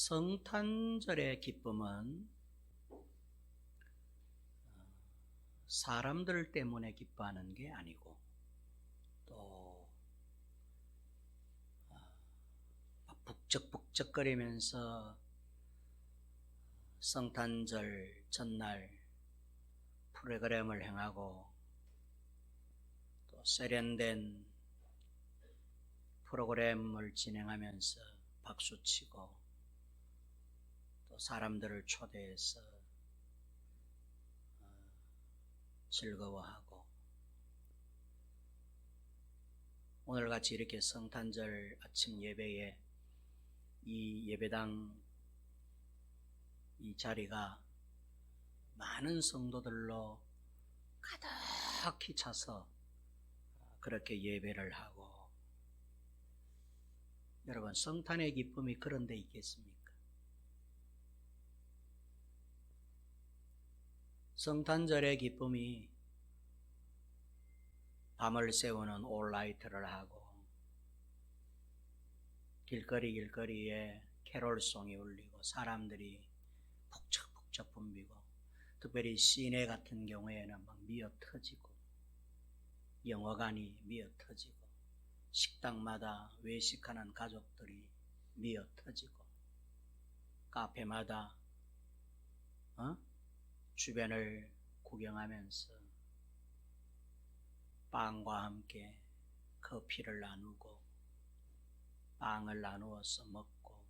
성탄절의 기쁨은 사람들 때문에 기뻐하는 게 아니고 또 북적북적거리면서 성탄절 전날 프로그램을 행하고 또 세련된 프로그램을 진행하면서 박수치고 또 사람들을 초대해서 즐거워하고 오늘같이 이렇게 성탄절 아침 예배에 이 예배당 이 자리가 많은 성도들로 가득히 차서 그렇게 예배를 하고, 여러분 성탄의 기쁨이 그런 데 있겠습니까? 성탄절의 기쁨이 밤을 새우는 올라이트를 하고 길거리에 캐롤송이 울리고 사람들이 북적북적 붐비고, 특별히 시내 같은 경우에는 막 미어 터지고 영화관이 미어 터지고 식당마다 외식하는 가족들이 미어 터지고 카페마다 주변을 구경하면서 빵과 함께 커피를 나누고 빵을 나누어서 먹고,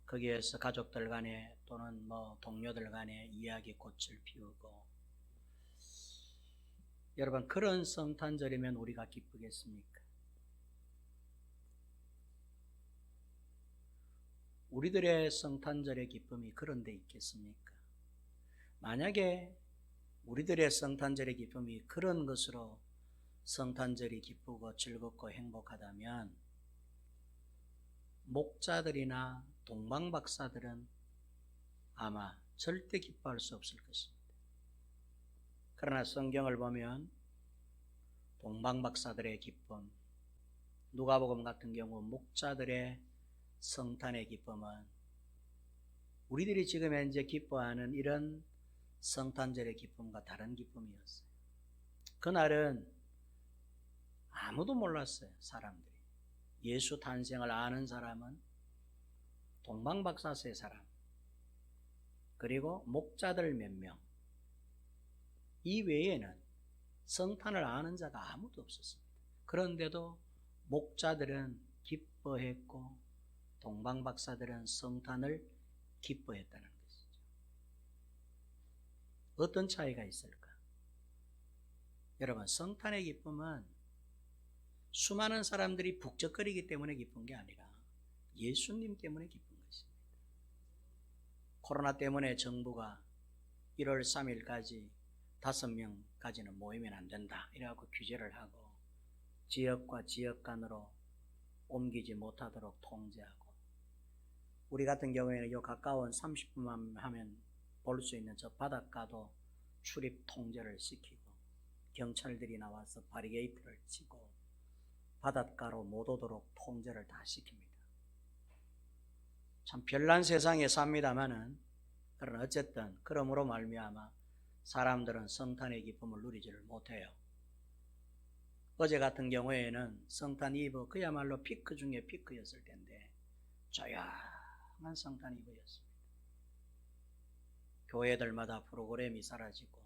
거기에서 가족들 간에 또는 동료들 간에 이야기꽃을 피우고, 여러분 그런 성탄절이면 우리가 기쁘겠습니까? 우리들의 성탄절의 기쁨이 그런 데 있겠습니까? 만약에 우리들의 성탄절의 기쁨이 그런 것으로 성탄절이 기쁘고 즐겁고 행복하다면 목자들이나 동방박사들은 아마 절대 기뻐할 수 없을 것입니다. 그러나 성경을 보면 동방박사들의 기쁨, 누가복음 같은 경우 목자들의 성탄의 기쁨은 우리들이 지금 현재 기뻐하는 이런 성탄절의 기쁨과 다른 기쁨이었어요. 그날은 아무도 몰랐어요. 사람들이 예수 탄생을 아는 사람은 동방박사 세 사람 그리고 목자들 몇 명, 이 외에는 성탄을 아는 자가 아무도 없었습니다. 그런데도 목자들은 기뻐했고 동방박사들은 성탄을 기뻐했다는 것이죠. 어떤 차이가 있을까? 여러분 성탄의 기쁨은 수많은 사람들이 북적거리기 때문에 기쁜 게 아니라 예수님 때문에 기쁜 것입니다. 코로나 때문에 정부가 1월 3일까지 5명까지는 모이면 안 된다 이라고 규제를 하고 지역과 지역 간으로 옮기지 못하도록 통제하고, 우리 같은 경우에는 요 가까운 30분만 하면 볼 수 있는 저 바닷가도 출입 통제를 시키고 경찰들이 나와서 바리게이트를 치고 바닷가로 못 오도록 통제를 다 시킵니다. 참 별난 세상에 삽니다마는, 그러나 어쨌든 그러므로 말미암아 사람들은 성탄의 기쁨을 누리지를 못해요. 어제 같은 경우에는 성탄 이브 그야말로 피크 중에 피크였을 텐데 조용한 성탄 이브였습니다. 교회들마다 프로그램이 사라지고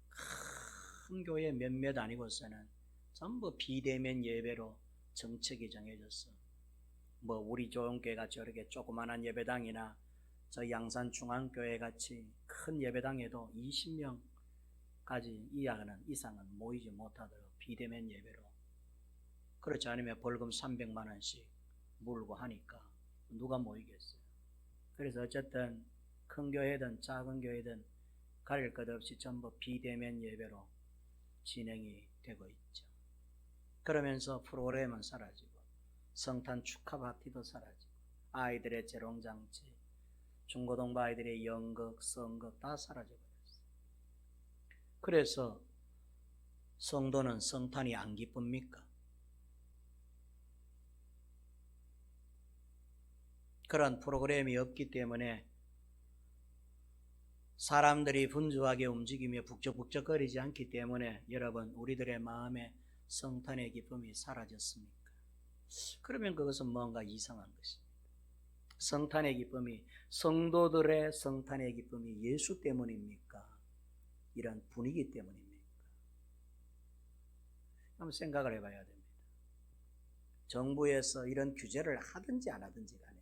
큰 교회 몇몇 아니고서는 전부 비대면 예배로 정책이 정해졌어. 우리 조용교회가 저렇게 조그만한 예배당이나 저 양산 중앙교회 같이 큰 예배당에도 20명까지 이상은 모이지 못하도록 비대면 예배로, 그렇지 않으면 벌금 300만 원씩 물고 하니까 누가 모이겠어요. 그래서 어쨌든 큰 교회든 작은 교회든 가릴 것 없이 전부 비대면 예배로 진행이 되고 있죠. 그러면서 프로그램은 사라지고 성탄 축하 파티도 사라지고 아이들의 재롱잔치, 중고등부 아이들의 연극, 성극 다 사라져버렸어요. 그래서 성도는 성탄이 안 기쁩니까? 그런 프로그램이 없기 때문에 사람들이 분주하게 움직이며 북적북적거리지 않기 때문에 여러분, 우리들의 마음에 성탄의 기쁨이 사라졌습니까? 그러면 그것은 뭔가 이상한 것입니다. 성탄의 기쁨이, 성도들의 성탄의 기쁨이 예수 때문입니까? 이런 분위기 때문입니까? 한번 생각을 해봐야 됩니다. 정부에서 이런 규제를 하든지 안 하든지 간에,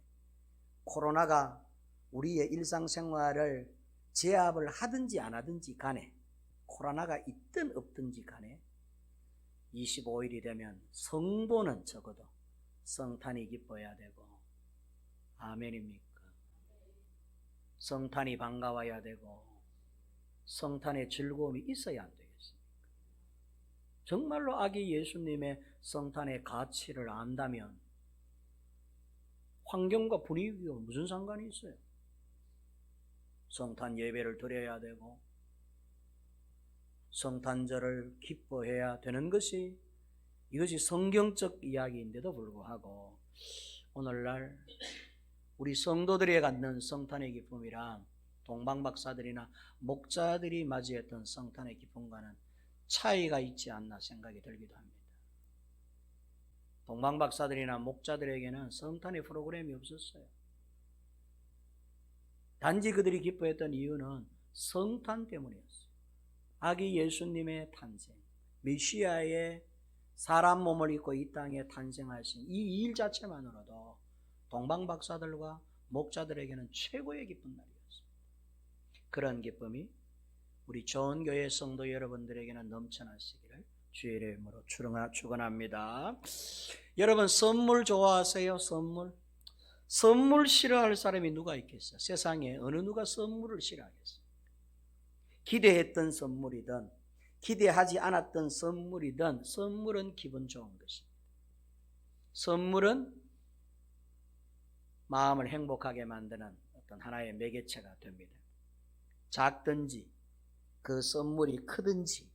코로나가 우리의 일상생활을 제압을 하든지 안 하든지 간에, 코로나가 있든 없든지 간에 25일이 되면 성도는 적어도 성탄이 기뻐야 되고, 아멘입니까? 성탄이 반가워야 되고 성탄의 즐거움이 있어야 안 되겠습니까? 정말로 아기 예수님의 성탄의 가치를 안다면 환경과 분위기가 무슨 상관이 있어요? 성탄 예배를 드려야 되고 성탄절을 기뻐해야 되는 것이, 이것이 성경적 이야기인데도 불구하고 오늘날 우리 성도들이 갖는 성탄의 기쁨이란 동방박사들이나 목자들이 맞이했던 성탄의 기쁨과는 차이가 있지 않나 생각이 들기도 합니다. 동방박사들이나 목자들에게는 성탄의 프로그램이 없었어요. 단지 그들이 기뻐했던 이유는 성탄 때문이었어요. 아기 예수님의 탄생, 메시아의 사람 몸을 입고 이 땅에 탄생하신 이 일 자체만으로도 동방박사들과 목자들에게는 최고의 기쁜 날이었습니다. 그런 기쁨이 우리 좋은 교회 성도 여러분들에게는 넘쳐나시기를 주의 이름으로 축원합니다. 여러분, 선물 좋아하세요? 선물 싫어할 사람이 누가 있겠어요? 세상에 어느 누가 선물을 싫어하겠어요? 기대했던 선물이든 기대하지 않았던 선물이든 선물은 기분 좋은 것입니다. 선물은 마음을 행복하게 만드는 어떤 하나의 매개체가 됩니다. 작든지 그 선물이 크든지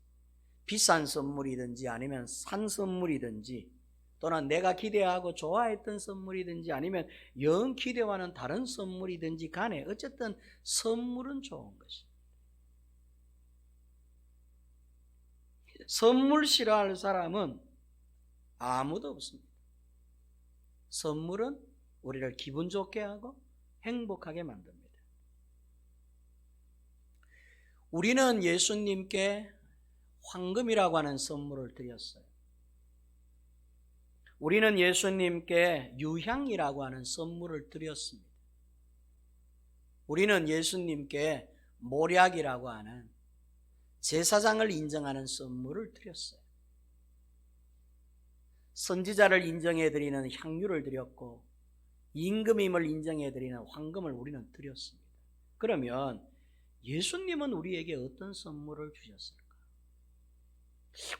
비싼 선물이든지 아니면 산 선물이든지 또는 내가 기대하고 좋아했던 선물이든지 아니면 영 기대와는 다른 선물이든지 간에 어쨌든 선물은 좋은 것입니다. 선물 싫어할 사람은 아무도 없습니다. 선물은 우리를 기분 좋게 하고 행복하게 만듭니다. 우리는 예수님께 황금이라고 하는 선물을 드렸어요. 우리는 예수님께 유향이라고 하는 선물을 드렸습니다. 우리는 예수님께 몰약이라고 하는 제사장을 인정하는 선물을 드렸어요. 선지자를 인정해드리는 향유를 드렸고 임금임을 인정해드리는 황금을 우리는 드렸습니다. 그러면 예수님은 우리에게 어떤 선물을 주셨을까?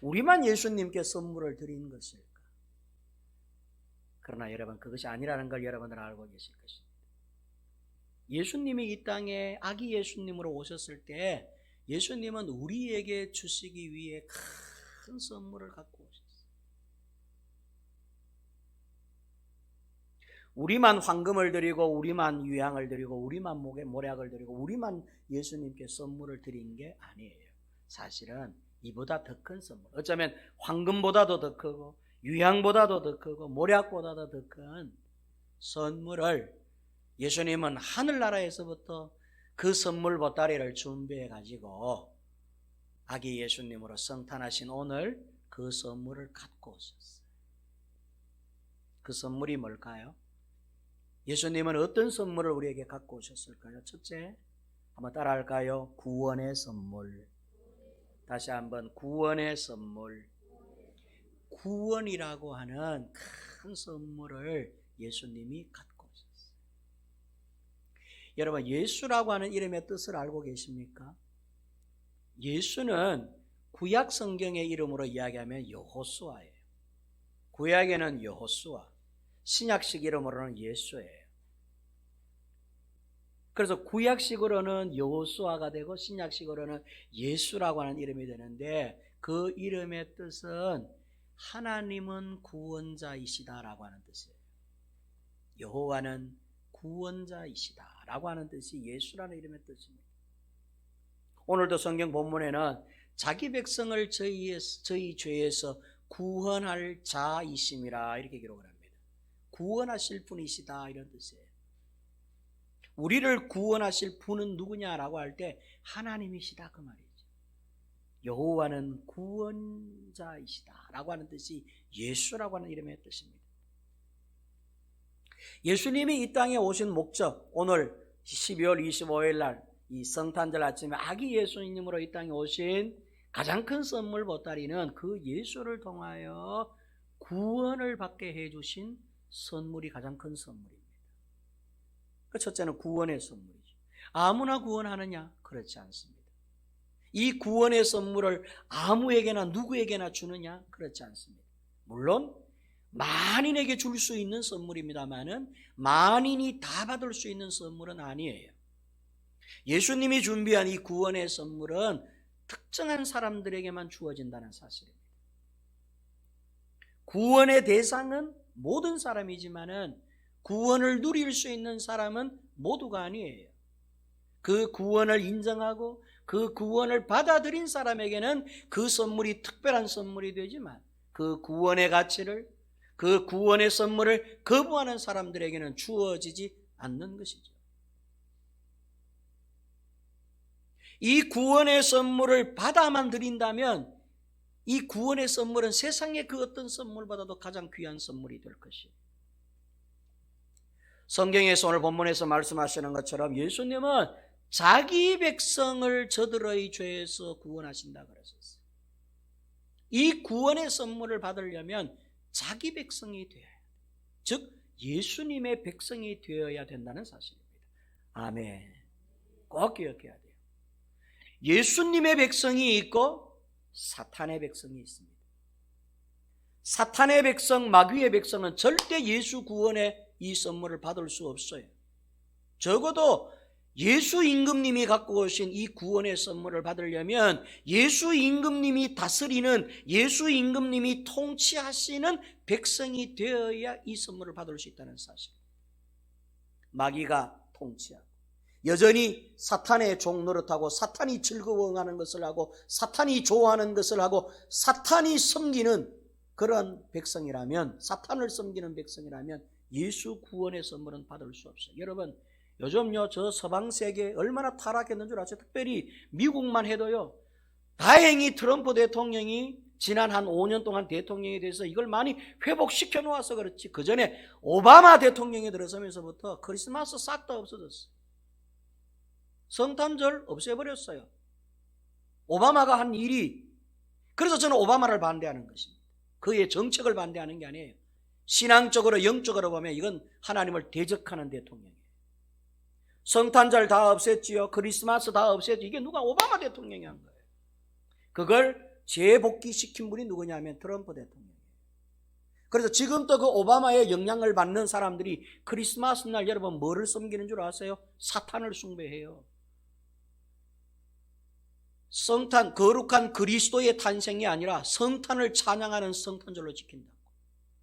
우리만 예수님께 선물을 드린 것일까? 그러나 여러분, 그것이 아니라는 걸 여러분들 알고 계실 것입니다. 예수님이 이 땅에 아기 예수님으로 오셨을 때 예수님은 우리에게 주시기 위해 큰 선물을 갖고 오셨어요. 우리만 황금을 드리고 우리만 유향을 드리고 우리만 목에 모략을 드리고 우리만 예수님께 선물을 드린 게 아니에요. 사실은 이보다 더 큰 선물, 어쩌면 황금보다도 더 크고 유향보다도 더 크고 모략보다도 더 큰 선물을 예수님은 하늘나라에서부터 그 선물 보따리를 준비해 가지고 아기 예수님으로 성탄하신 오늘 그 선물을 갖고 오셨어요. 그 선물이 뭘까요? 예수님은 어떤 선물을 우리에게 갖고 오셨을까요? 첫째, 한번 따라할까요? 구원의 선물. 다시 한번, 구원의 선물. 구원이라고 하는 큰 선물을 예수님이 갖고 오셨어요. 여러분, 예수라고 하는 이름의 뜻을 알고 계십니까? 예수는 구약 성경의 이름으로 이야기하면 여호수아예요. 구약에는 여호수아, 신약식 이름으로는 예수예요. 그래서 구약식으로는 여호수아가 되고 신약식으로는 예수라고 하는 이름이 되는데, 그 이름의 뜻은 하나님은 구원자이시다라고 하는 뜻이에요. 여호와는 구원자이시다 라고 하는 뜻이 예수라는 이름의 뜻입니다. 오늘도 성경 본문에는 자기 백성을 저희 죄에서 구원할 자이심이라 이렇게 기록을 합니다. 구원하실 분이시다 이런 뜻이에요. 우리를 구원하실 분은 누구냐라고 할 때 하나님이시다 그 말이죠. 여호와는 구원자이시다 라고 하는 뜻이 예수라고 하는 이름의 뜻입니다. 예수님이 이 땅에 오신 목적, 오늘 12월 25일 날 이 성탄절 아침에 아기 예수님으로 이 땅에 오신 가장 큰 선물 보따리는 그 예수를 통하여 구원을 받게 해주신 선물이 가장 큰 선물입니다. 그 첫째는 구원의 선물이죠. 아무나 구원하느냐? 그렇지 않습니다. 이 구원의 선물을 아무에게나 누구에게나 주느냐? 그렇지 않습니다. 물론 만인에게 줄 수 있는 선물입니다만은 만인이 다 받을 수 있는 선물은 아니에요. 예수님이 준비한 이 구원의 선물은 특정한 사람들에게만 주어진다는 사실입니다. 구원의 대상은 모든 사람이지만은 구원을 누릴 수 있는 사람은 모두가 아니에요. 그 구원을 인정하고 그 구원을 받아들인 사람에게는 그 선물이 특별한 선물이 되지만 그 구원의 가치를, 그 구원의 선물을 거부하는 사람들에게는 주어지지 않는 것이죠. 이 구원의 선물을 받아만 드린다면 이 구원의 선물은 세상의 그 어떤 선물보다도 가장 귀한 선물이 될 것이에요. 성경에서 오늘 본문에서 말씀하시는 것처럼 예수님은 자기 백성을 저들의 죄에서 구원하신다 그러셨어요. 이 구원의 선물을 받으려면 자기 백성이 되어야 해요. 즉 예수님의 백성이 되어야 된다는 사실입니다. 아멘. 꼭 기억해야 돼요. 예수님의 백성이 있고 사탄의 백성이 있습니다. 사탄의 백성, 마귀의 백성은 절대 예수 구원의 이 선물을 받을 수 없어요. 적어도 예수 임금님이 갖고 오신 이 구원의 선물을 받으려면 예수 임금님이 다스리는, 예수 임금님이 통치하시는 백성이 되어야 이 선물을 받을 수 있다는 사실. 마귀가 통치하고 여전히 사탄의 종 노릇하고 사탄이 즐거워하는 것을 하고 사탄이 좋아하는 것을 하고 사탄이 섬기는 그런 백성이라면, 사탄을 섬기는 백성이라면 예수 구원의 선물은 받을 수 없어요. 여러분, 요즘요 저 서방 세계 얼마나 타락했는 줄 아세요? 특별히 미국만 해도요, 다행히 트럼프 대통령이 지난 한 5년 동안 대통령이 돼서 이걸 많이 회복시켜 놓아서 그렇지, 그 전에 오바마 대통령이 들어서면서부터 크리스마스 싹 다 없어졌어요. 성탄절 없애버렸어요. 오바마가 한 일이. 그래서 저는 오바마를 반대하는 것입니다. 그의 정책을 반대하는 게 아니에요. 신앙적으로 영적으로 보면 이건 하나님을 대적하는 대통령이에요. 성탄절 다 없앴지요. 크리스마스 다 없앴지. 이게 누가? 오바마 대통령이 한 거예요. 그걸 재복귀시킨 분이 누구냐면 트럼프 대통령이에요. 그래서 지금도 그 오바마의 영향을 받는 사람들이 크리스마스 날 여러분 뭐를 섬기는 줄 아세요? 사탄을 숭배해요. 성탄, 거룩한 그리스도의 탄생이 아니라 성탄을 찬양하는 성탄절로 지킨다고.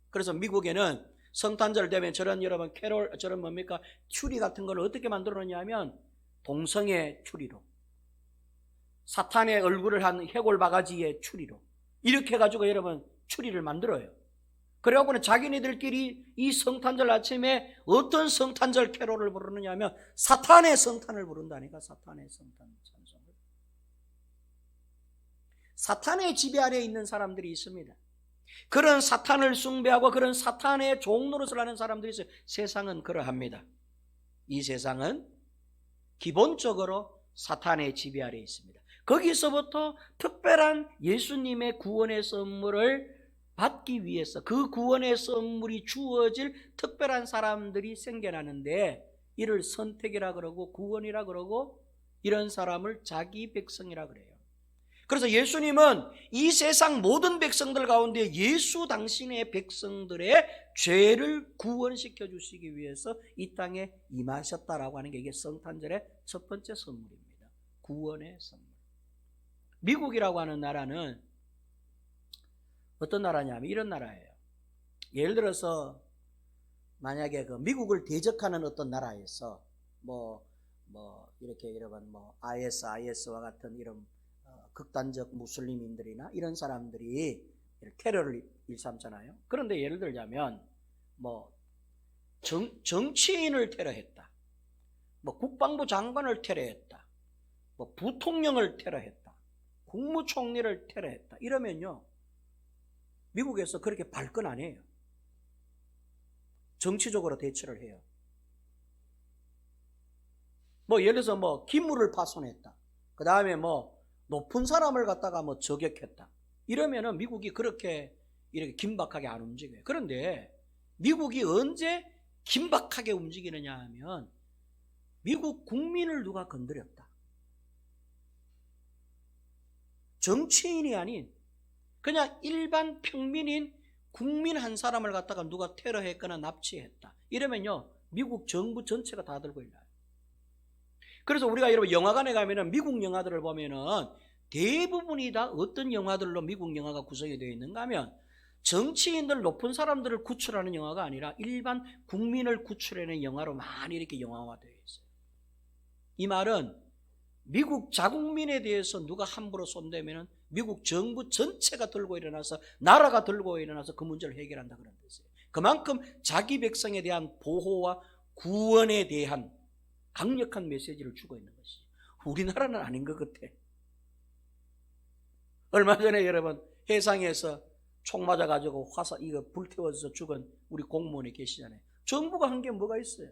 그래서 미국에는 성탄절 되면 저런 여러분 캐롤, 저런 뭡니까? 추리 같은 걸 어떻게 만들어 놓냐면 동성애 추리로, 사탄의 얼굴을 한 해골 바가지의 추리로, 이렇게 해가지고 여러분 추리를 만들어요. 그래갖고는 자기네들끼리 이 성탄절 아침에 어떤 성탄절 캐롤을 부르느냐 하면 사탄의 성탄을 부른다니까. 사탄의 성탄 찬송을. 사탄의 지배 아래에 있는 사람들이 있습니다. 그런 사탄을 숭배하고 그런 사탄의 종노릇을 하는 사람들이 있어요. 세상은 그러합니다. 이 세상은 기본적으로 사탄의 지배 아래에 있습니다. 거기서부터 특별한 예수님의 구원의 선물을 받기 위해서 그 구원의 선물이 주어질 특별한 사람들이 생겨나는데 이를 선택이라 그러고 구원이라 그러고 이런 사람을 자기 백성이라 그래요. 그래서 예수님은 이 세상 모든 백성들 가운데 예수 당신의 백성들의 죄를 구원시켜 주시기 위해서 이 땅에 임하셨다라고 하는 게 이게 성탄절의 첫 번째 선물입니다. 구원의 선물. 미국이라고 하는 나라는 어떤 나라냐면 이런 나라예요. 예를 들어서 만약에 그 미국을 대적하는 어떤 나라에서 이렇게 여러분 IS와 같은 이런 극단적 무슬림인들이나 이런 사람들이 테러를 일삼잖아요. 그런데 예를 들자면 정치인을 테러했다, 국방부 장관을 테러했다, 부통령을 테러했다, 국무총리를 테러했다 이러면요, 미국에서 그렇게 발끈 안 해요. 정치적으로 대처를 해요. 예를 들어서 기물을 파손했다, 그 다음에 높은 사람을 갖다가 저격했다 이러면은 미국이 그렇게 이렇게 긴박하게 안 움직여요. 그런데 미국이 언제 긴박하게 움직이느냐 하면 미국 국민을 누가 건드렸다, 정치인이 아닌 그냥 일반 평민인 국민 한 사람을 갖다가 누가 테러했거나 납치했다 이러면요, 미국 정부 전체가 다 들고 일어나요. 그래서 우리가 여러분 영화관에 가면은 미국 영화들을 보면은 대부분이 다 어떤 영화들로 미국 영화가 구성이 되어 있는가 하면 정치인들, 높은 사람들을 구출하는 영화가 아니라 일반 국민을 구출하는 영화로 많이 이렇게 영화화되어 있어요. 이 말은 미국 자국민에 대해서 누가 함부로 쏜다면은 미국 정부 전체가 들고 일어나서, 나라가 들고 일어나서 그 문제를 해결한다 그런 뜻이에요. 그만큼 자기 백성에 대한 보호와 구원에 대한 강력한 메시지를 주고 있는 것이죠. 우리나라는 아닌 것 같아. 얼마 전에 여러분 해상에서 총 맞아가지고 이거 불태워서 죽은 우리 공무원이 계시잖아요. 정부가 한 게 뭐가 있어요?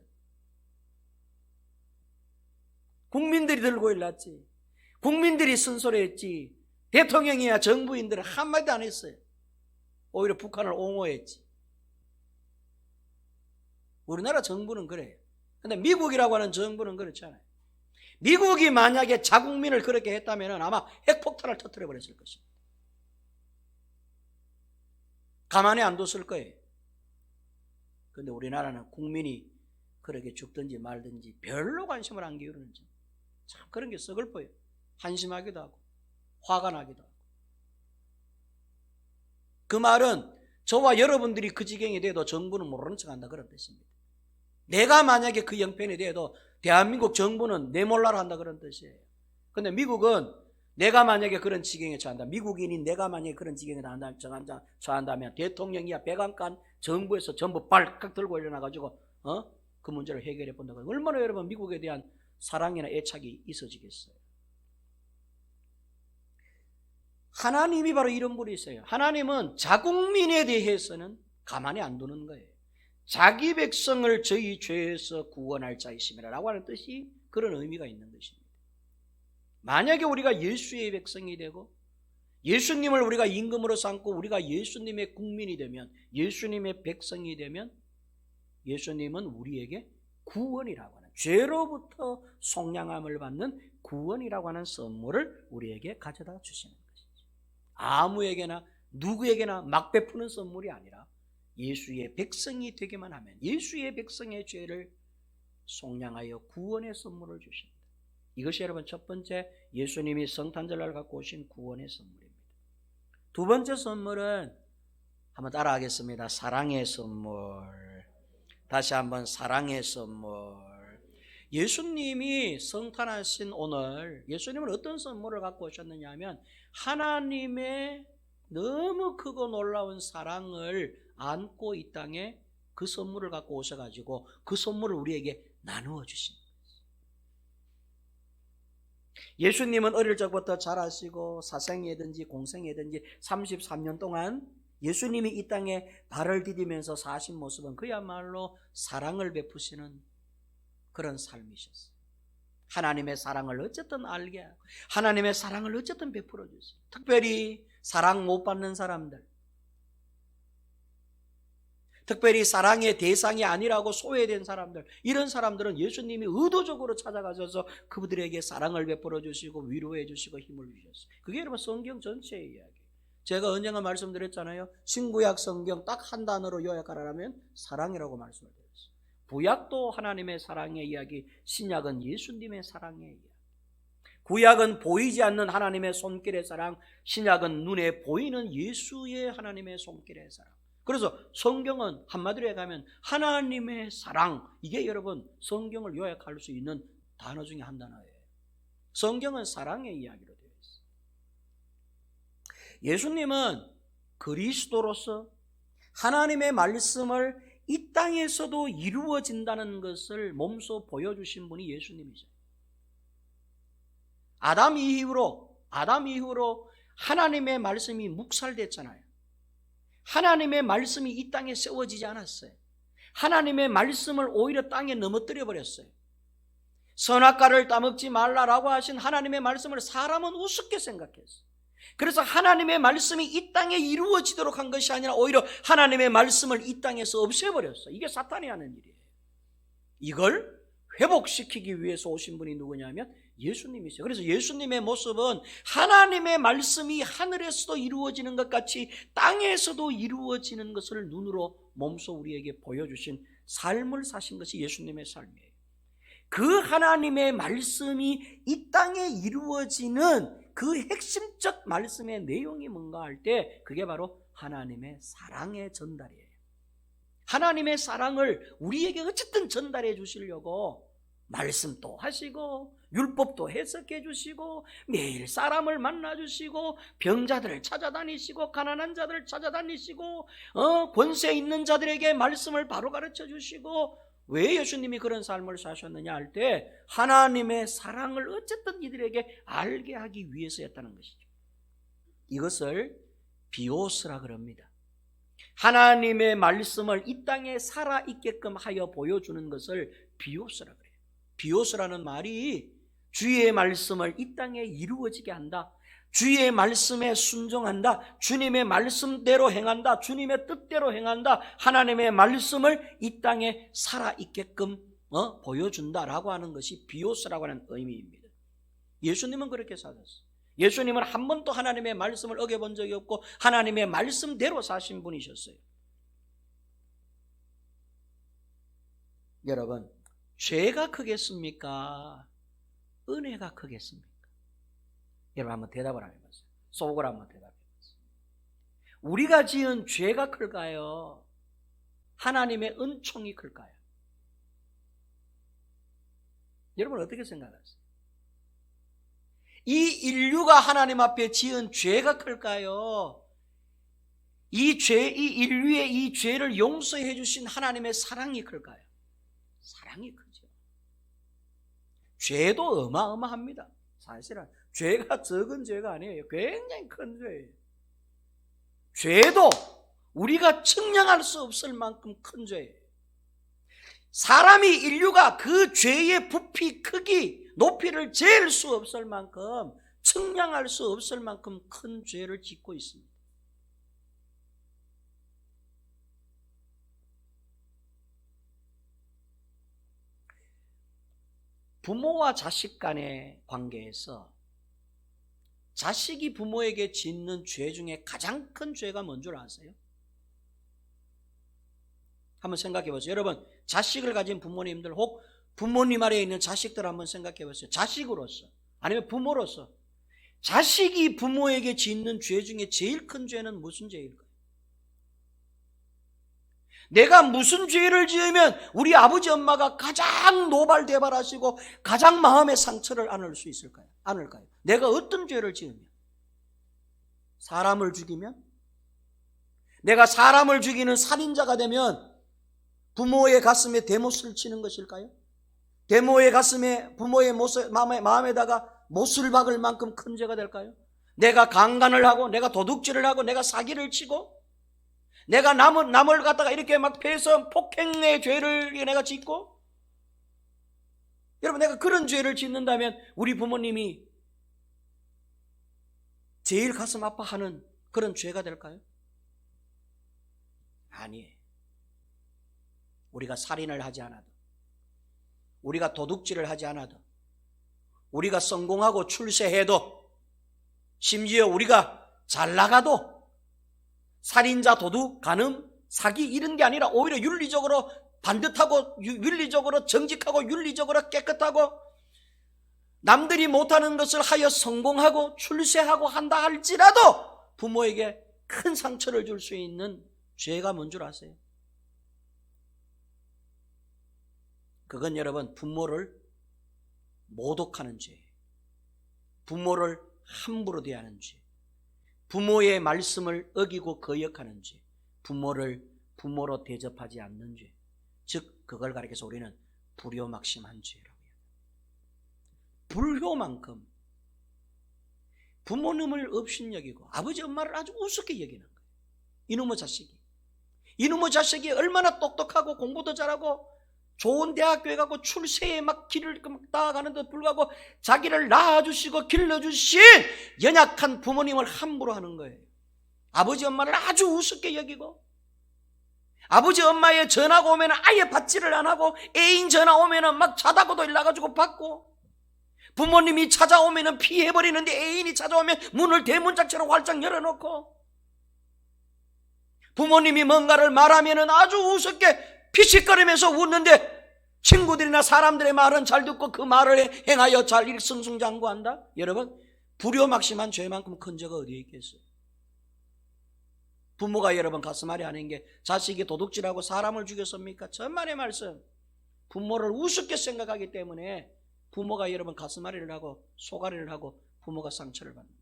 국민들이 들고 일났지. 국민들이 쓴소리했지. 대통령이야 정부인들은 한마디도 안 했어요. 오히려 북한을 옹호했지. 우리나라 정부는 그래요. 근데 미국이라고 하는 정부는 그렇지 않아요. 미국이 만약에 자국민을 그렇게 했다면 아마 핵폭탄을 터뜨려 버렸을 것입니다. 가만히 안 뒀을 거예요. 그런데 우리나라는 국민이 그렇게 죽든지 말든지 별로 관심을 안 기울이는지 참 그런 게 썩을퍼요. 한심하기도 하고 화가 나기도 하고. 그 말은 저와 여러분들이 그 지경이 돼도 정부는 모르는 척한다 그런 뜻입니다. 내가 만약에 그 형편이 돼도 대한민국 정부는 내몰라라 한다 그런 뜻이에요. 그런데 미국은 내가 만약에 그런 지경에 처한다, 미국인인 내가 만약에 그런 지경에 처한다면 대통령이야 백악관 정부에서 전부 발칵 들고 일어나가지고 그 문제를 해결해 본다고. 얼마나 여러분 미국에 대한 사랑이나 애착이 있어지겠어요. 하나님이 바로 이런 분이 있어요. 하나님은 자국민에 대해서는 가만히 안 두는 거예요. 자기 백성을 저희 죄에서 구원할 자이심이라고 하는 뜻이 그런 의미가 있는 것입니다. 만약에 우리가 예수의 백성이 되고 예수님을 우리가 임금으로 삼고 우리가 예수님의 국민이 되면, 예수님의 백성이 되면 예수님은 우리에게 구원이라고 하는, 죄로부터 속량함을 받는 구원이라고 하는 선물을 우리에게 가져다 주시는 것이죠. 아무에게나 누구에게나 막 베푸는 선물이 아니라 예수의 백성이 되기만 하면 예수의 백성의 죄를 속량하여 구원의 선물을 주십니다. 이것이 여러분 첫 번째, 예수님이 성탄절날 갖고 오신 구원의 선물입니다. 두 번째 선물은 한번 따라하겠습니다. 사랑의 선물. 다시 한번 사랑의 선물. 예수님이 성탄하신 오늘 예수님은 어떤 선물을 갖고 오셨느냐 하면 하나님의 너무 크고 놀라운 사랑을 안고 이 땅에 그 선물을 갖고 오셔가지고 그 선물을 우리에게 나누어 주신 거예요. 예수님은 어릴 적부터 자라시고 사생이든지 공생이든지 33년 동안 예수님이 이 땅에 발을 디디면서 사신 모습은 그야말로 사랑을 베푸시는 그런 삶이셨어요. 하나님의 사랑을 어쨌든 알게 하고 하나님의 사랑을 어쨌든 베풀어 주세요. 특별히 사랑 못 받는 사람들, 특별히 사랑의 대상이 아니라고 소외된 사람들, 이런 사람들은 예수님이 의도적으로 찾아가셔서 그들에게 사랑을 베풀어 주시고 위로해 주시고 힘을 주셨어요. 그게 여러분 성경 전체의 이야기. 제가 언젠가 말씀드렸잖아요. 신구약 성경 딱 한 단어로 요약하라면 사랑이라고 말씀을 드렸어요. 구약도 하나님의 사랑의 이야기, 신약은 예수님의 사랑의 이야기. 구약은 보이지 않는 하나님의 손길의 사랑, 신약은 눈에 보이는 예수의 하나님의 손길의 사랑. 그래서 성경은 한마디로 해가면 하나님의 사랑, 이게 여러분 성경을 요약할 수 있는 단어 중에 한 단어예요. 성경은 사랑의 이야기로 되어 있어요. 예수님은 그리스도로서 하나님의 말씀을 이 땅에서도 이루어진다는 것을 몸소 보여주신 분이 예수님이죠. 아담 이후로 하나님의 말씀이 묵살됐잖아요. 하나님의 말씀이 이 땅에 세워지지 않았어요. 하나님의 말씀을 오히려 땅에 넘어뜨려 버렸어요. 선악과를 따먹지 말라라고 하신 하나님의 말씀을 사람은 우습게 생각했어요. 그래서 하나님의 말씀이 이 땅에 이루어지도록 한 것이 아니라 오히려 하나님의 말씀을 이 땅에서 없애버렸어요. 이게 사탄이 하는 일이에요. 이걸 회복시키기 위해서 오신 분이 누구냐면 예수님이세요. 그래서 예수님의 모습은 하나님의 말씀이 하늘에서도 이루어지는 것 같이 땅에서도 이루어지는 것을 눈으로 몸소 우리에게 보여주신 삶을 사신 것이 예수님의 삶이에요. 그 하나님의 말씀이 이 땅에 이루어지는 그 핵심적 말씀의 내용이 뭔가 할 때 그게 바로 하나님의 사랑의 전달이에요. 하나님의 사랑을 우리에게 어쨌든 전달해 주시려고 말씀도 하시고 율법도 해석해 주시고 매일 사람을 만나 주시고 병자들을 찾아다니시고 가난한 자들을 찾아다니시고 권세 있는 자들에게 말씀을 바로 가르쳐 주시고, 왜 예수님이 그런 삶을 사셨느냐 할 때 하나님의 사랑을 어쨌든 이들에게 알게 하기 위해서였다는 것이죠. 이것을 비오스라 그럽니다. 하나님의 말씀을 이 땅에 살아있게끔 하여 보여주는 것을 비오스라 그래요. 비오스라는 말이 주의 말씀을 이 땅에 이루어지게 한다, 주의 말씀에 순종한다, 주님의 말씀대로 행한다, 주님의 뜻대로 행한다, 하나님의 말씀을 이 땅에 살아있게끔 보여준다라고 하는 것이 비오스라고 하는 의미입니다. 예수님은 그렇게 사셨어요. 예수님은 한 번도 하나님의 말씀을 어겨본 적이 없고 하나님의 말씀대로 사신 분이셨어요. 여러분, 죄가 크겠습니까? 은혜가 크겠습니까? 여러분 한번 대답을 해보세요. 속으로 한번 대답해보세요. 우리가 지은 죄가 클까요? 하나님의 은총이 클까요? 여러분 어떻게 생각하세요? 이 인류가 하나님 앞에 지은 죄가 클까요? 이 인류의 이 죄를 용서해 주신 하나님의 사랑이 클까요? 사랑이 크죠. 죄도 어마어마합니다. 사실은 죄가 적은 죄가 아니에요. 굉장히 큰 죄예요. 죄도 우리가 측량할 수 없을 만큼 큰 죄예요. 사람이, 인류가 그 죄의 부피, 크기, 높이를 잴 수 없을 만큼, 측량할 수 없을 만큼 큰 죄를 짓고 있습니다. 부모와 자식 간의 관계에서 자식이 부모에게 짓는 죄 중에 가장 큰 죄가 뭔 줄 아세요? 한번 생각해 보세요. 여러분, 자식을 가진 부모님들, 혹 부모님 아래에 있는 자식들 한번 생각해 보세요. 자식으로서, 아니면 부모로서 자식이 부모에게 짓는 죄 중에 제일 큰 죄는 무슨 죄일까요? 내가 무슨 죄를 지으면 우리 아버지 엄마가 가장 노발대발하시고 가장 마음의 상처를 안을 수 있을까요? 않을까요? 내가 어떤 죄를 지으면? 사람을 죽이면? 내가 사람을 죽이는 살인자가 되면 부모의 가슴에 대못을 치는 것일까요? 부모의 가슴에, 부모의 마음에다가 못을 박을 만큼 큰 죄가 될까요? 내가 강간을 하고, 내가 도둑질을 하고, 내가 사기를 치고, 내가 남을 갖다가 이렇게 막 패서 폭행의 죄를 내가 짓고, 여러분, 내가 그런 죄를 짓는다면 우리 부모님이 제일 가슴 아파하는 그런 죄가 될까요? 아니에요. 우리가 살인을 하지 않아도, 우리가 도둑질을 하지 않아도, 우리가 성공하고 출세해도, 심지어 우리가 잘 나가도 살인자, 도둑, 간음, 사기 이런 게 아니라 오히려 윤리적으로 반듯하고 윤리적으로 정직하고 윤리적으로 깨끗하고 남들이 못하는 것을 하여 성공하고 출세하고 한다 할지라도 부모에게 큰 상처를 줄 수 있는 죄가 뭔 줄 아세요? 그건 여러분 부모를 모독하는 죄, 부모를 함부로 대하는 죄, 부모의 말씀을 어기고 거역하는 죄, 부모를 부모로 대접하지 않는 죄, 즉 그걸 가리켜서 우리는 불효막심한 죄라고 해요. 불효만큼 부모님을 업신여기고 아버지 엄마를 아주 우습게 여기는 거예요. 이놈의 자식이 얼마나 똑똑하고 공부도 잘하고 좋은 대학교에 가고 출세에 막 길을 따라가는데 불구하고 자기를 낳아주시고 길러주신 연약한 부모님을 함부로 하는 거예요. 아버지 엄마를 아주 우습게 여기고, 아버지 엄마의 전화가 오면 아예 받지를 안 하고, 애인 전화 오면 막 자다고도 일나가지고 받고, 부모님이 찾아오면 피해버리는데 애인이 찾아오면 문을 대문짝처럼 활짝 열어놓고, 부모님이 뭔가를 말하면 아주 우습게 피식거리면서 웃는데 친구들이나 사람들의 말은 잘 듣고 그 말을 행하여 잘 일승승장구한다. 여러분, 불효막심한 죄만큼 큰 죄가 어디에 있겠어요? 부모가 여러분 가슴앓이 하는 게 자식이 도둑질하고 사람을 죽였습니까? 천만의 말씀. 부모를 우습게 생각하기 때문에 부모가 여러분 가슴앓이를 하고 소가리를 하고 부모가 상처를 받는 거죠.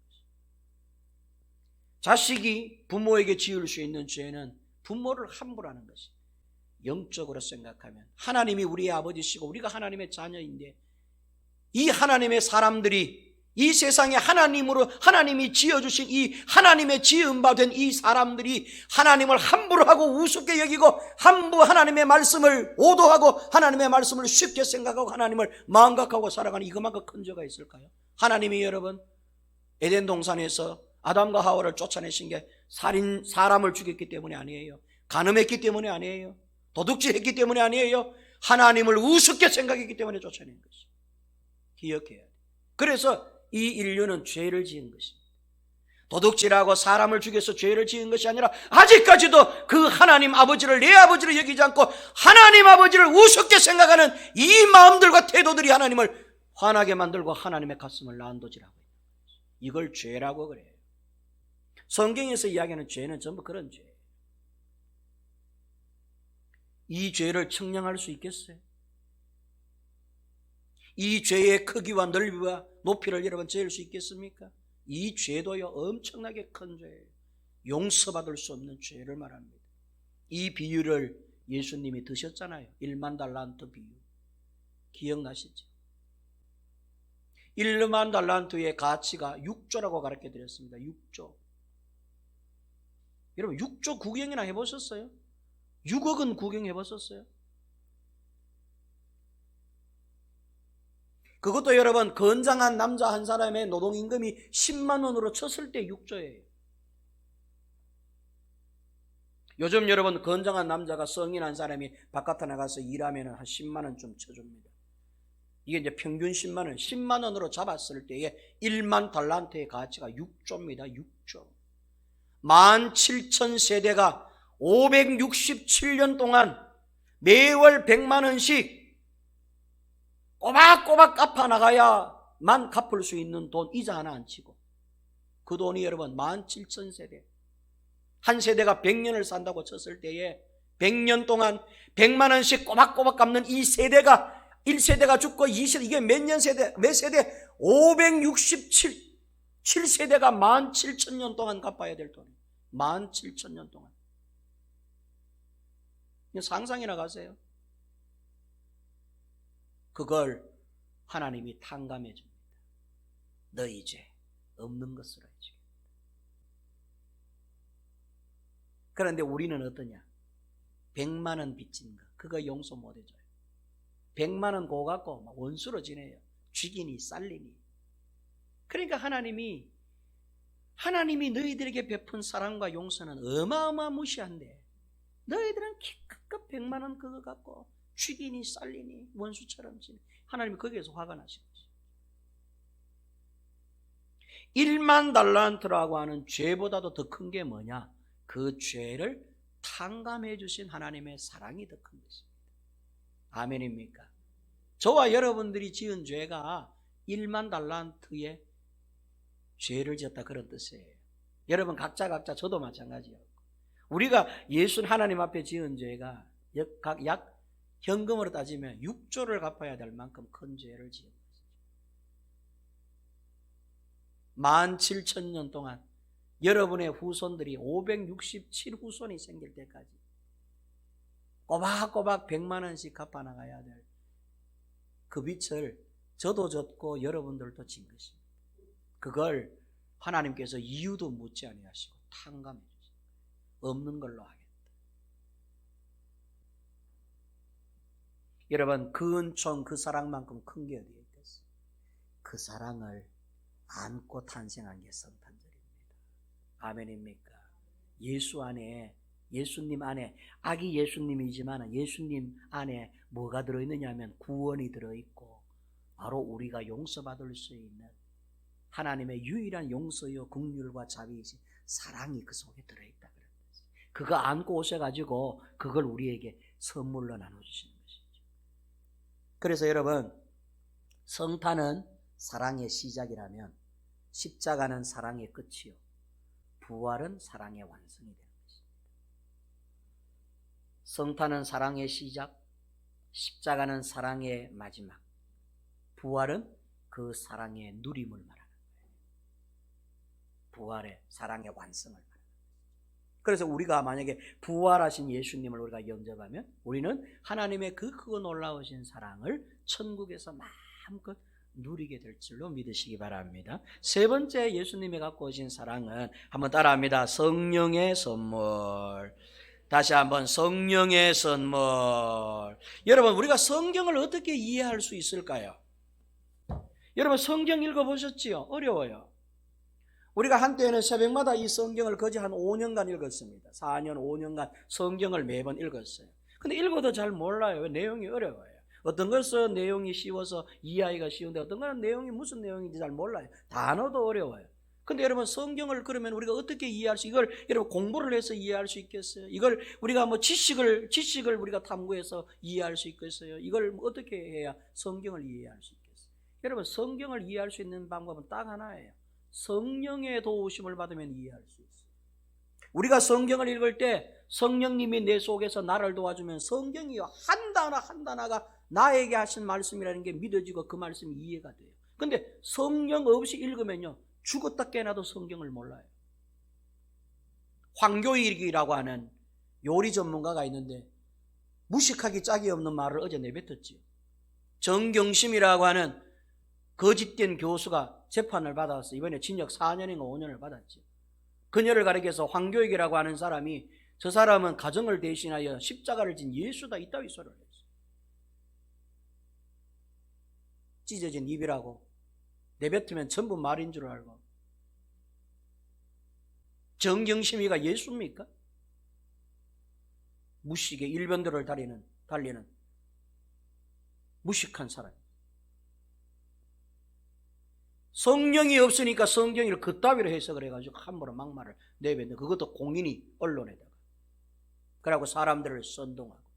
자식이 부모에게 지을 수 있는 죄는 부모를 함부로 하는 것이. 영적으로 생각하면 하나님이 우리의 아버지시고 우리가 하나님의 자녀인데, 이 하나님의 사람들이 이 세상에 하나님이 지어주신 이 하나님의 지음받은 이 사람들이 하나님을 함부로 하고 우습게 여기고 하나님의 말씀을 오도하고 하나님의 말씀을 쉽게 생각하고 하나님을 망각하고 살아가는 이것만큼 큰 죄가 있을까요? 하나님이 여러분 에덴 동산에서 아담과 하와를 쫓아내신 게 사람을 죽였기 때문이 아니에요. 간음했기 때문이 아니에요. 도둑질했기 때문이 아니에요. 하나님을 우습게 생각했기 때문에 쫓아낸 것이. 기억해야 돼. 그래서 이 인류는 죄를 지은 것입니다. 도둑질하고 사람을 죽여서 죄를 지은 것이 아니라 아직까지도 그 하나님 아버지를 내 아버지를 여기지 않고 하나님 아버지를 우습게 생각하는 이 마음들과 태도들이 하나님을 화나게 만들고 하나님의 가슴을 난도질하고 있는 거죠. 이걸 죄라고 그래요. 성경에서 이야기하는 죄는 전부 그런 죄예요. 이 죄를 청량할 수 있겠어요? 이 죄의 크기와 넓이와 높이를 여러분 재일 수 있겠습니까? 이 죄도요 엄청나게 큰 죄예요. 용서받을 수 없는 죄를 말합니다. 이 비유를 예수님이 드셨잖아요. 1만 달란트 비유. 기억나시죠? 1만 달란트의 가치가 6조라고 가르쳐 드렸습니다. 6조. 여러분 6조 구경이나 해보셨어요? 6억은 구경해 보셨어요? 그것도 여러분 건장한 남자 한 사람의 노동임금이 10만 원으로 쳤을 때 6조예요. 요즘 여러분 건장한 남자가 성인 한 사람이 바깥에 나가서 일하면 한 10만 원 좀 쳐줍니다. 이게 이제 평균 10만 원, 10만 원으로 잡았을 때에 1만 달란트의 가치가 6조입니다. 6조. 17,000세대가 567년 동안 매월 100만 원씩 꼬박꼬박 갚아나가야만 갚을 수 있는 돈 이자 하나 안 치고, 그 돈이 여러분 17,000세대, 한 세대가 100년을 산다고 쳤을 때에 100년 동안 100만 원씩 꼬박꼬박 갚는 이 세대가 1세대가 죽고 2세대, 이게 몇 세대 567세대가 17,000년 동안 갚아야 될 돈이에요. 17,000년 동안. 상상이나 가세요. 그걸 하나님이 탕감해 줍니다. 너희 죄 없는 것으로 해주겠다. 그런데 우리는 어떠냐? 100만 원 빚진 거 그거 용서 못 해줘요. 100만 원 고 갖고 막 원수로 지내요. 죽이니 쌀리니. 그러니까 하나님이 너희들에게 베푼 사랑과 용서는 어마어마무시한데 너희들은 기껏 100만 원 그거 갖고 죽이니 쌀리니 원수처럼 지내. 하나님이 거기에서 화가 나신 거죠. 1만 달란트라고 하는 죄보다도 더 큰 게 뭐냐? 그 죄를 탕감해 주신 하나님의 사랑이 더 큰 것입니다. 아멘입니까? 저와 여러분들이 지은 죄가 1만 달란트의 죄를 지었다 그런 뜻이에요. 여러분 각자 저도 마찬가지예요. 우리가 예수 하나님 앞에 지은 죄가 약 현금으로 따지면 6조를 갚아야 될 만큼 큰 죄를 지은 것이죠. 17,000년 동안 여러분의 후손들이 567 후손이 생길 때까지 꼬박꼬박 100만 원씩 갚아나가야 될 그 빚을 저도 졌고 여러분들도 진 것입니다. 그걸 하나님께서 이유도 묻지 아니하시고 탕감해 주시고 없는 걸로 하겠다. 여러분, 그 은총, 그 사랑만큼 큰 게 어디에 있겠어요? 그 사랑을 안고 탄생한 게 성탄절입니다. 아멘입니까? 예수님 안에 아기 예수님이지만 예수님 안에 뭐가 들어있느냐 하면 구원이 들어있고 바로 우리가 용서받을 수 있는 하나님의 유일한 용서요 긍휼과 자비이신 사랑이 그 속에 들어있다 그런 거죠. 그거 안고 오셔가지고 그걸 우리에게 선물로 나눠주시는 것이죠. 그래서 여러분, 성탄은 사랑의 시작이라면 십자가는 사랑의 끝이요 부활은 사랑의 완성이 되는 것입니다. 성탄은 사랑의 시작, 십자가는 사랑의 마지막, 부활은 그 사랑의 누림을 말하는 거예요. 부활의 사랑의 완성을 말하는 거예요. 그래서 우리가 만약에 부활하신 예수님을 우리가 영접하면 우리는 하나님의 그 크고 놀라우신 사랑을 천국에서 마음껏 누리게 될 줄로 믿으시기 바랍니다. 세 번째 예수님이 갖고 오신 사랑은 한번 따라합니다. 성령의 선물. 다시 한번 성령의 선물. 여러분, 우리가 성경을 어떻게 이해할 수 있을까요? 여러분, 성경 읽어보셨지요? 어려워요. 우리가 한때는 새벽마다 이 성경을 거의 한 5년간 읽었습니다. 4년, 5년간 성경을 매번 읽었어요. 근데 읽어도 잘 몰라요. 내용이 어려워요. 어떤 것은 내용이 쉬워서 이해하기가 쉬운데 어떤 것은 내용이 무슨 내용인지 잘 몰라요. 단어도 어려워요. 근데 여러분, 성경을 그러면 우리가 어떻게 이해할 수, 이걸 여러분 공부를 해서 이해할 수 있겠어요? 이걸 우리가 뭐 지식을 우리가 탐구해서 이해할 수 있겠어요? 이걸 어떻게 해야 성경을 이해할 수 있겠어요? 여러분, 성경을 이해할 수 있는 방법은 딱 하나예요. 성령의 도우심을 받으면 이해할 수 있어요. 우리가 성경을 읽을 때 성령님이 내 속에서 나를 도와주면 성경이 한 단어 한 단어가 나에게 하신 말씀이라는 게 믿어지고 그 말씀이 이해가 돼요. 근데 성령 없이 읽으면요, 죽었다 깨나도 성경을 몰라요. 황교익이라고 하는 요리 전문가가 있는데 무식하기 짝이 없는 말을 어제 내뱉었지요. 정경심이라고 하는 거짓된 교수가 재판을 받아서 이번에 징역 4년인가 5년을 받았죠. 그녀를 가리켜서 황교익이라고 하는 사람이 저 사람은 가정을 대신하여 십자가를 진 예수다 이따위 소리를 했어요. 찢어진 입이라고 내뱉으면 전부 말인 줄 알고. 정경심이가 예수입니까? 무식의 일변도를 달리는 무식한 사람. 성령이 없으니까 성경을 그따위로 해석을 해가지고 함부로 막말을 내뱉는, 그것도 공인이 언론에다가. 그러고 사람들을 선동하고.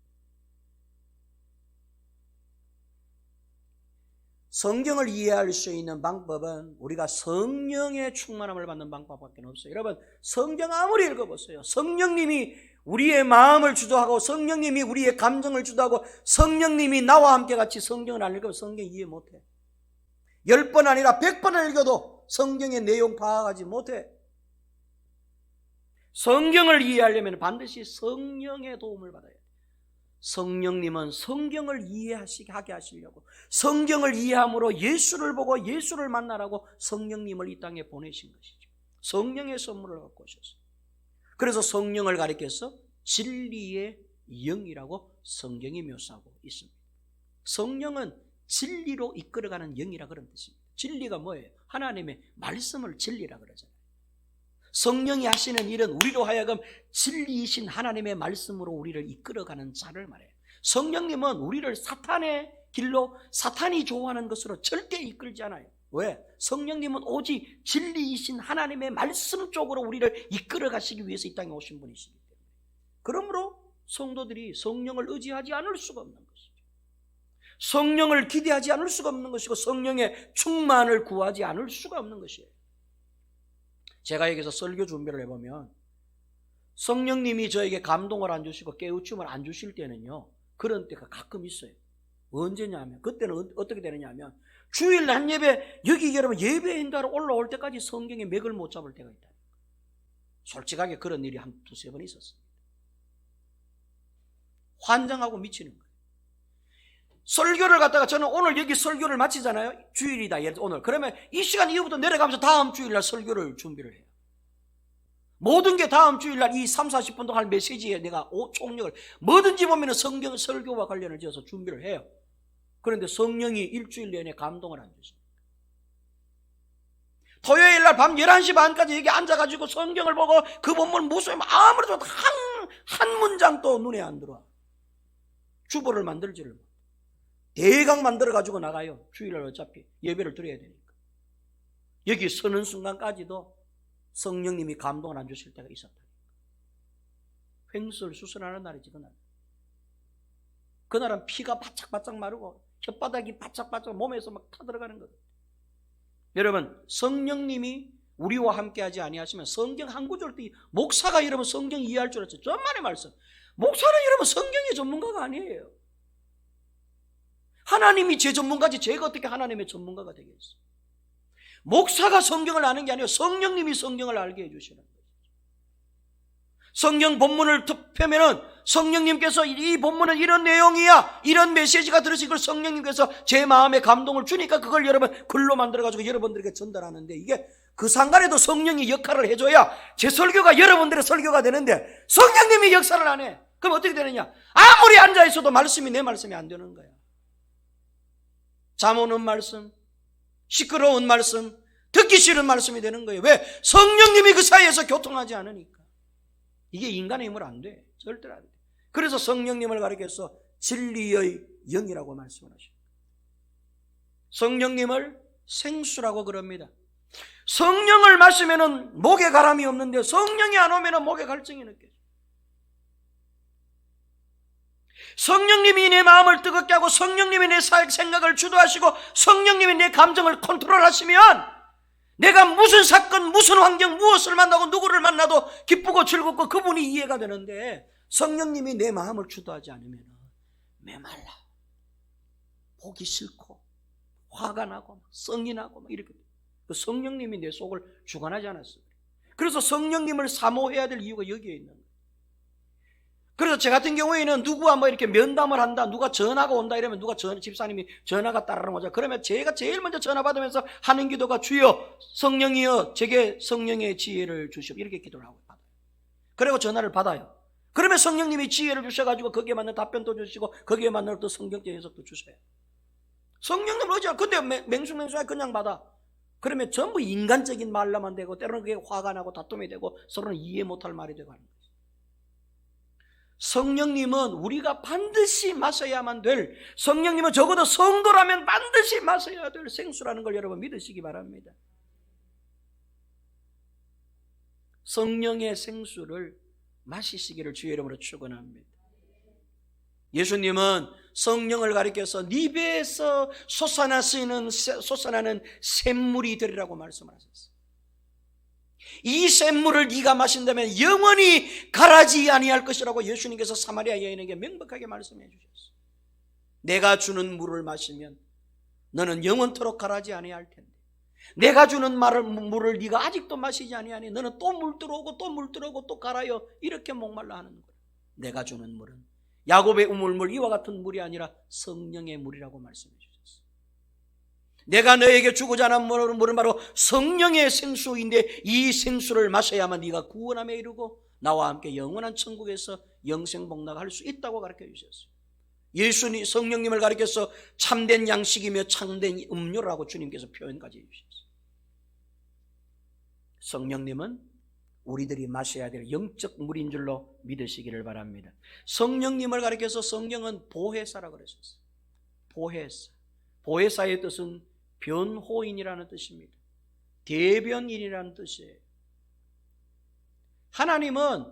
성경을 이해할 수 있는 방법은 우리가 성령의 충만함을 받는 방법밖에 없어요. 여러분, 성경 아무리 읽어보세요. 성령님이 우리의 마음을 주도하고 성령님이 우리의 감정을 주도하고 성령님이 나와 함께 같이 성경을 안 읽으면 성경 이해 못해. 10번 아니라 100번을 읽어도 성경의 내용 파악하지 못해. 성경을 이해하려면 반드시 성령의 도움을 받아야 돼. 성령님은 성경을 이해하게 하시려고, 성경을 이해함으로 예수를 보고 예수를 만나라고 성령님을 이 땅에 보내신 것이죠. 성령의 선물을 갖고 오셨어요. 그래서 성령을 가리켜서 진리의 영이라고 성경이 묘사하고 있습니다. 성령은 진리로 이끌어가는 영이라 그런 뜻입니다. 진리가 뭐예요? 하나님의 말씀을 진리라 그러잖아요. 성령이 하시는 일은 우리로 하여금 진리이신 하나님의 말씀으로 우리를 이끌어가는 자를 말해요. 성령님은 우리를 사탄의 길로, 사탄이 좋아하는 것으로 절대 이끌지 않아요. 왜? 성령님은 오직 진리이신 하나님의 말씀 쪽으로 우리를 이끌어가시기 위해서 이 땅에 오신 분이시기 때문에, 그러므로 성도들이 성령을 의지하지 않을 수가 없는 것이죠. 성령을 기대하지 않을 수가 없는 것이고 성령의 충만을 구하지 않을 수가 없는 것이에요. 제가 여기서 설교 준비를 해보면 성령님이 저에게 감동을 안 주시고 깨우침을 안 주실 때는요, 그런 때가 가끔 있어요. 언제냐면, 그때는 어떻게 되느냐 하면, 주일 난 예배, 여기 여러분 예배인가로 올라올 때까지 성경에 맥을 못 잡을 때가 있다. 솔직하게 그런 일이 한 두세 번 있었습니다. 환장하고 미치는 거예요. 설교를 갖다가 저는 오늘 여기 설교를 마치잖아요. 주일이다, 예를 들어 오늘. 그러면 이 시간 이후부터 내려가면서 다음 주일날 설교를 준비를 해요. 모든 게 다음 주일날 이 3, 40분 동안 메시지에 내가 총력을 뭐든지 보면 성경 설교와 관련을 지어서 준비를 해요. 그런데 성령이 일주일 내내 감동을 안 주십니다. 토요일날 밤 11시 반까지 여기 앉아가지고 성경을 보고 그 본문 무슨 아무래도 한 문장도 눈에 안 들어와. 주보를 만들지를 못. 대강 만들어가지고 나가요. 주일날 어차피 예배를 드려야 되니까. 여기 서는 순간까지도 성령님이 감동을 안 주실 때가 있었다. 횡설수설하는 날이지 그날. 그날은 피가 바짝바짝 마르고 혓바닥이 바짝바짝 몸에서 막 타들어가는 거예요. 여러분, 성령님이 우리와 함께하지 아니하시면 성경 한 구절도 목사가 여러분 성경 이해할 줄 알았어요. 전만의 말씀. 목사는 여러분 성경의 전문가가 아니에요. 하나님이 제 전문가지 제가 어떻게 하나님의 전문가가 되겠어요? 목사가 성경을 아는 게 아니에요. 성령님이 성경을 알게 해주시는 거예요. 성경 본문을 펴면은 성령님께서 이 본문은 이런 내용이야, 이런 메시지가 들으신 걸 성령님께서 제 마음에 감동을 주니까 그걸 여러분 글로 만들어가지고 여러분들에게 전달하는데, 이게 그 상간에도 성령이 역할을 해줘야 제 설교가 여러분들의 설교가 되는데 성령님이 역사를 안 해. 그럼 어떻게 되느냐? 아무리 앉아있어도 말씀이 내 말씀이 안 되는 거야. 잠 오는 말씀, 시끄러운 말씀, 듣기 싫은 말씀이 되는 거예요. 왜? 성령님이 그 사이에서 교통하지 않으니까. 이게 인간의 힘으로 안 돼. 절대로 안 돼. 그래서 성령님을 가리켜서 진리의 영이라고 말씀을 하십니다. 성령님을 생수라고 그럽니다. 성령을 마시면은 목에 가람이 없는데 성령이 안 오면은 목에 갈증이 느껴져요. 성령님이 내 마음을 뜨겁게 하고 성령님이 내 생각을 주도하시고 성령님이 내 감정을 컨트롤하시면 내가 무슨 사건, 무슨 환경, 무엇을 만나고 누구를 만나도 기쁘고 즐겁고 그분이 이해가 되는데, 성령님이 내 마음을 주도하지 않으면 메말라, 보기 싫고 화가 나고 성이 나고 이렇게. 성령님이 내 속을 주관하지 않았어요. 그래서 성령님을 사모해야 될 이유가 여기에 있는 거예요. 그래서 저 같은 경우에는 누구와 뭐 이렇게 면담을 한다, 누가 전화가 온다 이러면 누가 집사님이 전화가 따르는 거죠. 그러면 제가 제일 먼저 전화 받으면서 하는 기도가, 주여 성령이여 제게 성령의 지혜를 주시오, 이렇게 기도를 하고 받아요. 그리고 전화를 받아요. 그러면 성령님이 지혜를 주셔가지고 거기에 맞는 답변도 주시고 거기에 맞는 또 성경적 해석도 주셔요. 성령님 어찌, 근데 맹수맹수야 그냥 받아. 그러면 전부 인간적인 말로만 되고 때로는 그게 화가 나고 다툼이 되고 서로는 이해 못할 말이 되고 하는 거예요. 성령님은 우리가 반드시 마셔야만 될, 성령님은 적어도 성도라면 반드시 마셔야 될 생수라는 걸 여러분 믿으시기 바랍니다. 성령의 생수를 마시시기를 주의 이름으로 축원합니다. 예수님은 성령을 가리켜서 네 배에서 솟아나는 샘물이 되리라고 말씀을 하셨어요. 이 샘물을 네가 마신다면 영원히 가라지 아니할 것이라고 예수님께서 사마리아 여인에게 명백하게 말씀해 주셨어요. 내가 주는 물을 마시면 너는 영원토록 가라지 아니할 텐데, 내가 주는 물을 네가 아직도 마시지 아니하니 너는 또 물 들어오고 또 물 들어오고 또 갈아요. 이렇게 목말라 하는 거예요. 내가 주는 물은 야곱의 우물물 이와 같은 물이 아니라 성령의 물이라고 말씀해 주셨어요. 내가 너에게 주고자 하는 물은 바로 성령의 생수인데 이 생수를 마셔야만 네가 구원함에 이르고 나와 함께 영원한 천국에서 영생 복락할 수 있다고 가르쳐 주셨어요. 예수님 성령님을 가리켜서 참된 양식이며 참된 음료라고 주님께서 표현까지 해주셨어요. 성령님은 우리들이 마셔야 될 영적 물인 줄로 믿으시기를 바랍니다. 성령님을 가리켜서 성경은 보혜사라고 그랬었어요. 보혜사. 보혜사의 뜻은 변호인이라는 뜻입니다. 대변인이라는 뜻이에요. 하나님은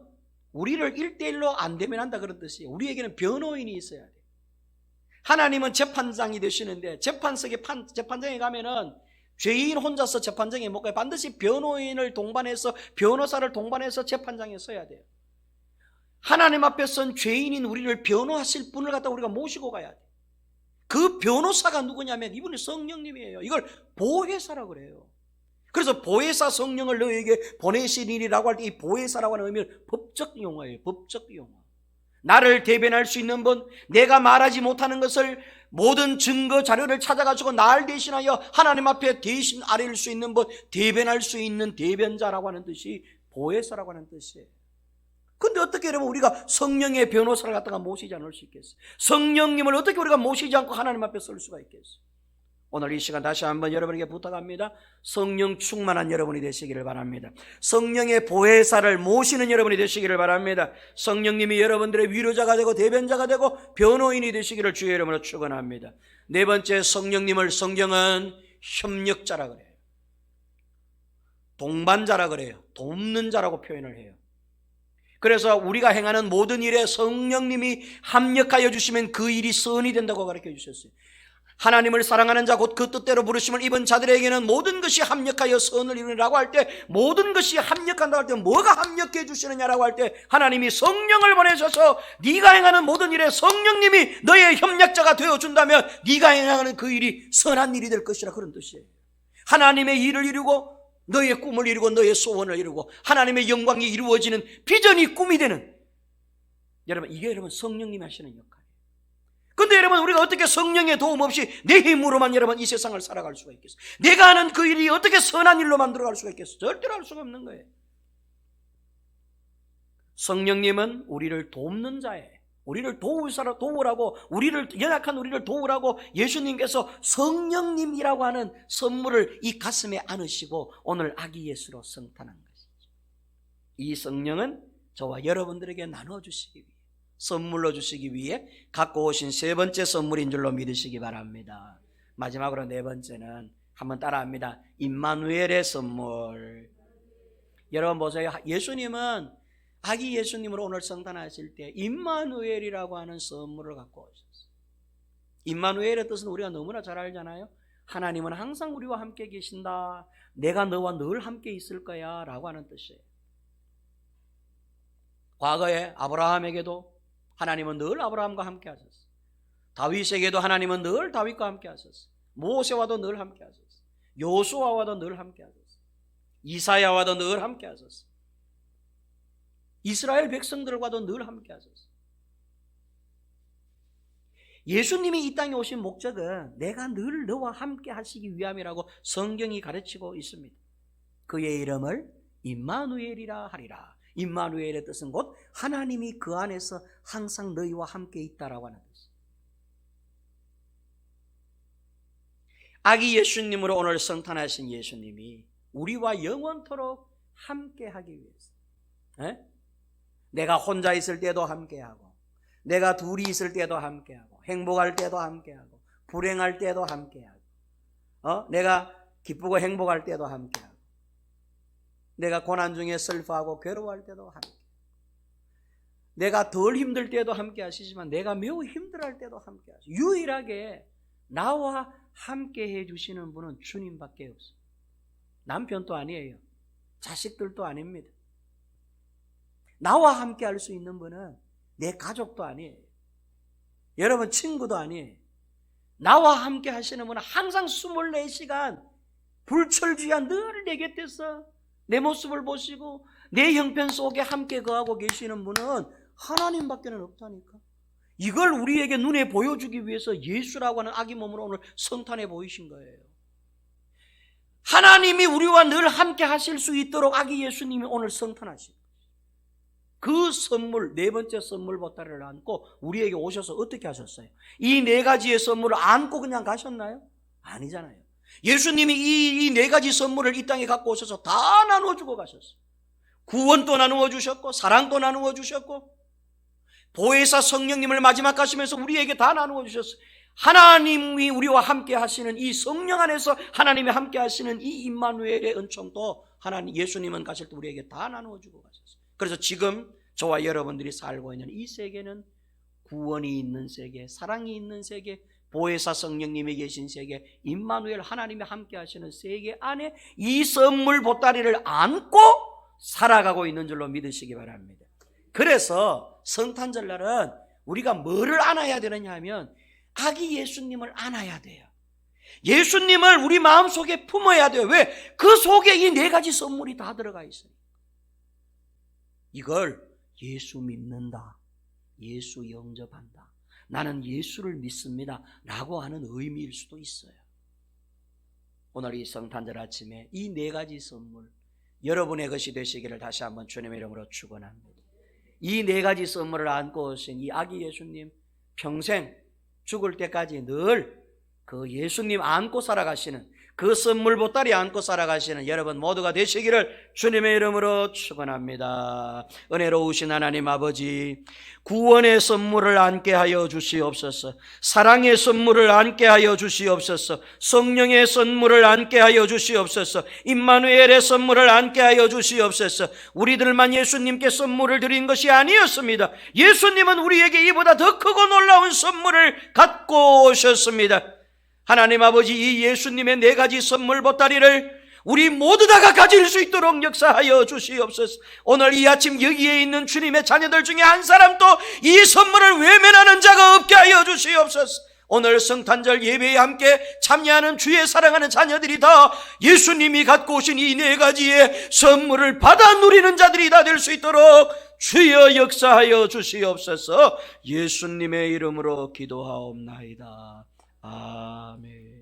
우리를 1대1로 안 대면한다 그런 뜻이에요. 우리에게는 변호인이 있어야 돼요. 하나님은 재판장이 되시는데 재판장에 가면은 죄인 혼자서 재판장에 못 가요. 반드시 변호인을 동반해서 변호사를 동반해서 재판장에 서야 돼요. 하나님 앞에 선 죄인인 우리를 변호하실 분을 갖다 우리가 모시고 가야 돼. 그 변호사가 누구냐면 이분이 성령님이에요. 이걸 보혜사라고 그래요. 그래서 보혜사 성령을 너에게 보내시리라고 할 때 이 보혜사라고 하는 의미는 법적 용어예요. 법적 용어. 나를 대변할 수 있는 분, 내가 말하지 못하는 것을 모든 증거 자료를 찾아가지고 날 대신하여 하나님 앞에 대신 아뢰일 수 있는 분, 대변할 수 있는 대변자라고 하는 뜻이 보혜사라고 하는 뜻이에요. 근데 어떻게 여러분 우리가 성령의 변호사를 갖다가 모시지 않을 수 있겠어요? 성령님을 어떻게 우리가 모시지 않고 하나님 앞에 설 수가 있겠어요? 오늘 이 시간 다시 한번 여러분에게 부탁합니다. 성령 충만한 여러분이 되시기를 바랍니다. 성령의 보혜사를 모시는 여러분이 되시기를 바랍니다. 성령님이 여러분들의 위로자가 되고 대변자가 되고 변호인이 되시기를 주의 이름으로 축원합니다. 네 번째, 성령님을 성경은 협력자라 그래요. 동반자라 그래요. 돕는 자라고 표현을 해요. 그래서 우리가 행하는 모든 일에 성령님이 합력하여 주시면 그 일이 선이 된다고 가르쳐 주셨어요. 하나님을 사랑하는 자 곧 그 뜻대로 부르심을 입은 자들에게는 모든 것이 합력하여 선을 이루라고 할 때, 모든 것이 합력한다고 할 때 뭐가 합력해 주시느냐라고 할 때 하나님이 성령을 보내셔서 네가 행하는 모든 일에 성령님이 너의 협력자가 되어준다면 네가 행하는 그 일이 선한 일이 될 것이라, 그런 뜻이에요. 하나님의 일을 이루고 너의 꿈을 이루고 너의 소원을 이루고 하나님의 영광이 이루어지는 비전이 꿈이 되는, 여러분 이게 여러분 성령님이 하시는 역할이에요. 근데 여러분 우리가 어떻게 성령의 도움 없이 내 힘으로만 여러분 이 세상을 살아갈 수가 있겠어요? 내가 하는 그 일이 어떻게 선한 일로 만들어갈 수가 있겠어요? 절대로 할 수가 없는 거예요. 성령님은 우리를 돕는 자예요. 우리를 도우라고, 우리를 연약한 우리를 도우라고 예수님께서 성령님이라고 하는 선물을 이 가슴에 안으시고 오늘 아기 예수로 성탄한 것이죠. 이 성령은 저와 여러분들에게 나눠주시기 위해, 선물로 주시기 위해 갖고 오신 세 번째 선물인 줄로 믿으시기 바랍니다. 마지막으로 네 번째는 한번 따라합니다. 임마누엘의 선물. 여러분 보세요. 예수님은 아기 예수님으로 오늘 성탄하실 때 임마누엘이라고 하는 선물을 갖고 오셨어요. 임마누엘의 뜻은 우리가 너무나 잘 알잖아요. 하나님은 항상 우리와 함께 계신다, 내가 너와 늘 함께 있을 거야 라고 하는 뜻이에요. 과거에 아브라함에게도 하나님은 늘 아브라함과 함께 하셨어요. 다윗에게도 하나님은 늘 다윗과 함께 하셨어요. 모세와도 늘 함께 하셨어요. 요수아와도 늘 함께 하셨어요. 이사야와도 늘 함께 하셨어요. 이스라엘 백성들과도 늘 함께 하셨어요. 예수님이 이 땅에 오신 목적은 내가 늘 너와 함께 하시기 위함이라고 성경이 가르치고 있습니다. 그의 이름을 임마누엘이라 하리라. 임마누엘의 뜻은 곧 하나님이 그 안에서 항상 너희와 함께 있다라고 하는 뜻이에요. 아기 예수님으로 오늘 성탄하신 예수님이 우리와 영원토록 함께 하기 위해서, 내가 혼자 있을 때도 함께하고, 내가 둘이 있을 때도 함께하고, 행복할 때도 함께하고, 불행할 때도 함께하고, 내가 기쁘고 행복할 때도 함께하고, 내가 고난 중에 슬퍼하고 괴로워할 때도 함께, 내가 덜 힘들 때도 함께 하시지만 내가 매우 힘들어할 때도 함께 하시고, 유일하게 나와 함께 해주시는 분은 주님밖에 없어요. 남편도 아니에요. 자식들도 아닙니다. 나와 함께 할 수 있는 분은 내 가족도 아니에요. 여러분 친구도 아니에요. 나와 함께 하시는 분은 항상 24시간 불철주야 늘 내 곁에서 내 모습을 보시고 내 형편 속에 함께 거하고 계시는 분은 하나님밖에는 없다니까. 이걸 우리에게 눈에 보여주기 위해서 예수라고 하는 아기 몸으로 오늘 성탄해 보이신 거예요. 하나님이 우리와 늘 함께 하실 수 있도록 아기 예수님이 오늘 성탄하신 거예요. 그 선물, 네 번째 선물 보따리를 안고 우리에게 오셔서 어떻게 하셨어요? 이 네 가지의 선물을 안고 그냥 가셨나요? 아니잖아요. 예수님이 이 네 가지 선물을 이 땅에 갖고 오셔서 다 나눠주고 가셨어요. 구원도 나누어 주셨고, 사랑도 나누어 주셨고, 보혜사 성령님을 마지막 가시면서 우리에게 다 나누어 주셨어요. 하나님이 우리와 함께 하시는 이 성령 안에서 하나님이 함께 하시는 이 임마누엘의 은총도 하나님 예수님은 가실 때 우리에게 다 나누어 주고 가셨어요. 그래서 지금 저와 여러분들이 살고 있는 이 세계는 구원이 있는 세계, 사랑이 있는 세계, 보혜사 성령님이 계신 세계, 임마누엘 하나님이 함께 하시는 세계 안에 이 선물 보따리를 안고 살아가고 있는 줄로 믿으시기 바랍니다. 그래서 성탄절날은 우리가 뭐를 안아야 되느냐 하면 아기 예수님을 안아야 돼요. 예수님을 우리 마음속에 품어야 돼요. 왜? 그 속에 이 네 가지 선물이 다 들어가 있어요. 이걸 예수 믿는다, 예수 영접한다, 나는 예수를 믿습니다 라고 하는 의미일 수도 있어요. 오늘 이 성탄절 아침에 이 네 가지 선물 여러분의 것이 되시기를 다시 한번 주님의 이름으로 축원합니다. 이 네 가지 선물을 안고 오신 이 아기 예수님, 평생 죽을 때까지 늘 그 예수님 안고 살아가시는, 그 선물 보따리 안고 살아가시는 여러분 모두가 되시기를 주님의 이름으로 축원합니다. 은혜로우신 하나님 아버지, 구원의 선물을 안게 하여 주시옵소서. 사랑의 선물을 안게 하여 주시옵소서. 성령의 선물을 안게 하여 주시옵소서. 임마누엘의 선물을 안게 하여 주시옵소서. 우리들만 예수님께 선물을 드린 것이 아니었습니다. 예수님은 우리에게 이보다 더 크고 놀라운 선물을 갖고 오셨습니다. 하나님 아버지, 이 예수님의 네 가지 선물 보따리를 우리 모두 다가 가질 수 있도록 역사하여 주시옵소서. 오늘 이 아침 여기에 있는 주님의 자녀들 중에 한 사람도 이 선물을 외면하는 자가 없게 하여 주시옵소서. 오늘 성탄절 예배에 함께 참여하는 주의 사랑하는 자녀들이 다 예수님이 갖고 오신 이 네 가지의 선물을 받아 누리는 자들이 다 될 수 있도록 주여 역사하여 주시옵소서. 예수님의 이름으로 기도하옵나이다. 아멘.